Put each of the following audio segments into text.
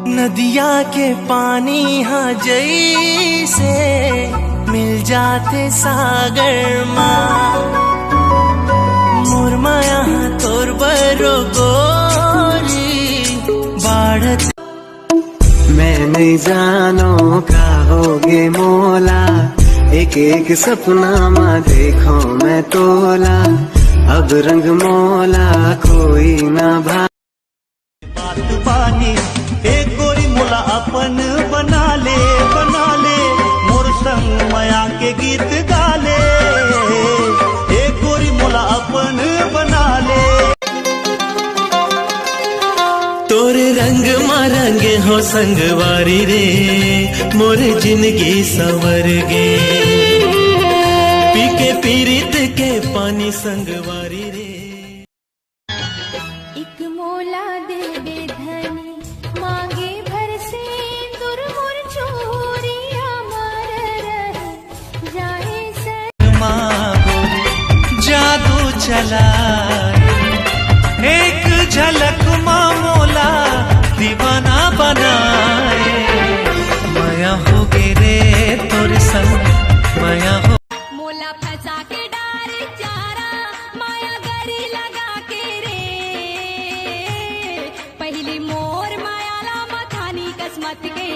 नदिया के पानी हाँ जैसे मिल जाते सागर माँ, मोर माया तोर बरो गोरी बाढ़त। मैं नहीं जानो का होगे मोला, एक एक सपना माँ देखो मैं तोला, अब रंग मोला कोई ना भा। बात पानी एक गोरी मोला अपन बना ले मोर संग माया के गीत गाले, एक गोरी मोला अपन बना ले। तोरे रंग मारंगे हो संगवारी रे, मोरे जिंदगी सवर गे, पी के पीरित के पानी संगवारी रे। एक मोला दे बेधनी मांगे भर से दुर्मुर चोरिया मार रहे जाए सर मांगो जादू चला, एक झलक माँ मोला दीवाना बनाए, माया हो गे रे तोर संग माया हो। मोला फंसा के डाल चारा माया गरी लगा के रे, पहली मोर माया ला मथानी कसमत के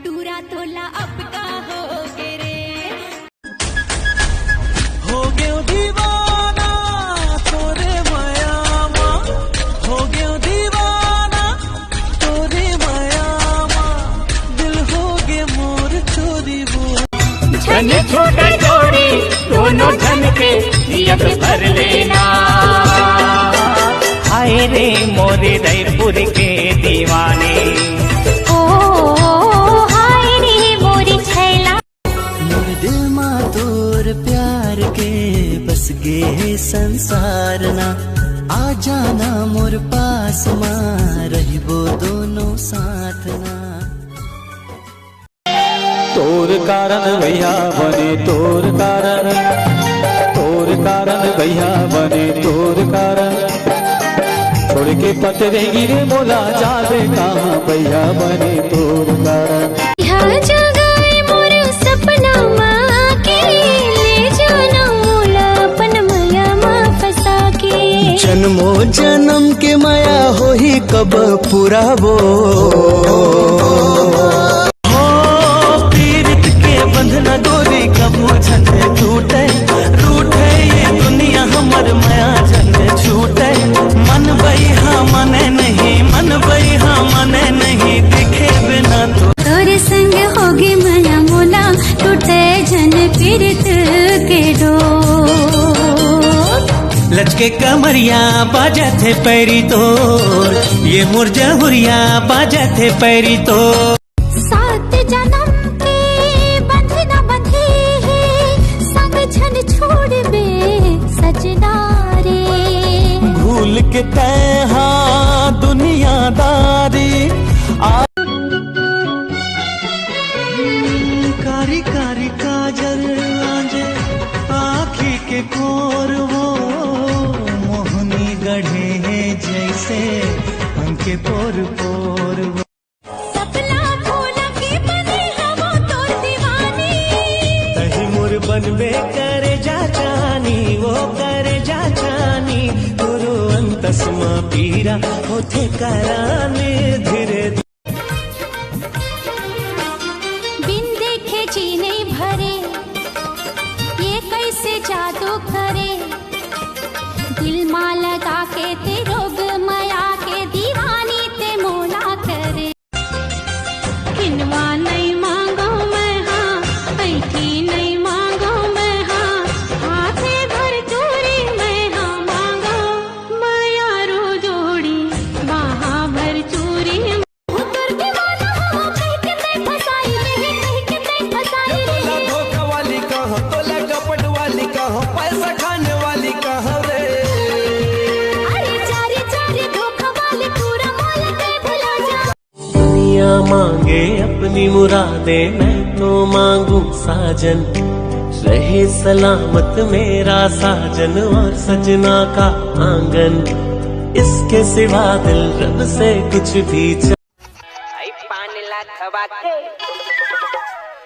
टूरा तोला अब का हो गे रे। हो गयो दीवाना तोरे माया माँ, हो गयो दीवाना तोरे माया माँ, दिल हो गे मोर चोरी वो। धन छोटे जोड़ी दोनों धन के नियत भर लेना, हाय रे मोरे दयपुर के दीवाने। ओ हाय रे मोरी छैला, मोर दिल माँ तोर प्यार के बस गे संसार ना, आ जाना मोर पास माँ रहिबो दोनों साथ ना। तोर कारण भैया बने तोर कारण, तोर कारण भैया बने तोर कारण, छोड़ के पतरे गिरे मोला जावे कहाँ भैया बने तोर कारण। यहाँ जगाए मोर सपना माँ के, ले जाना मोला अपन माया माँ फंसा के। जन्मो जन्म के माया हो ही कब पूरा वो, बंधना डोरी कबू झंड टूटे, रूठे ये दुनिया हमर माया झंड छूटे, मन बइहा मने नहीं, मन बइहा मने नहीं, दिखे बिना तो। तोरे संग होगे माया मोला टूटे जन पीड़ित के डोर, लचके कमरिया बाजा थे पैरी तोर, ये मोर जहुरिया बाजा थे पैरी तोर। सात जन्म छोड़ बे सजना रे, भूल के तैहा दुनियादारी। कारी कारी काजल आंजे आँखी के कोर वो, मोहनी गढ़े हैं जैसे पंखे पोर पोर वो। सपना भोला के बने हम तो दीवानी, तही मुर बनबे करे जा जानी, वो करे जा जानी, गुरु अंतस्मा पीरा होते कराने धीरे। बिन देखे जी नहीं भरे, ये कैसे जादू करे, दिल माँ लगा के ते रोग माया के दीवानी ते मोला करे। किनवा नहीं मांगो मैं हाँ, ऐठी नहीं मांगो मैं हाँ, हाथे भर चोरी मैं हाँ मांगो, माया रो जोड़ी बाहा भर चोरी। उतर दीवाना हो कहीं के ते फसाई रे, कहीं के ते फसाई रे। धोखा वाली कहो तोला कपट वाली कहो, पैसा खाने वाली कहो रे। अरे चारी चारी धोखा वाली पूरा मोल के भुला जा। दुनिया मांगे अपनी मुरादे, मैं तो मांगू साजन, रहे सलामत मेरा साजन और सजना का आंगन। इसके सिवा दिल रब से कुछ भी आई 5 लाख वाके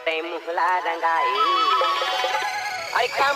ते मुहला रंगाई आई काम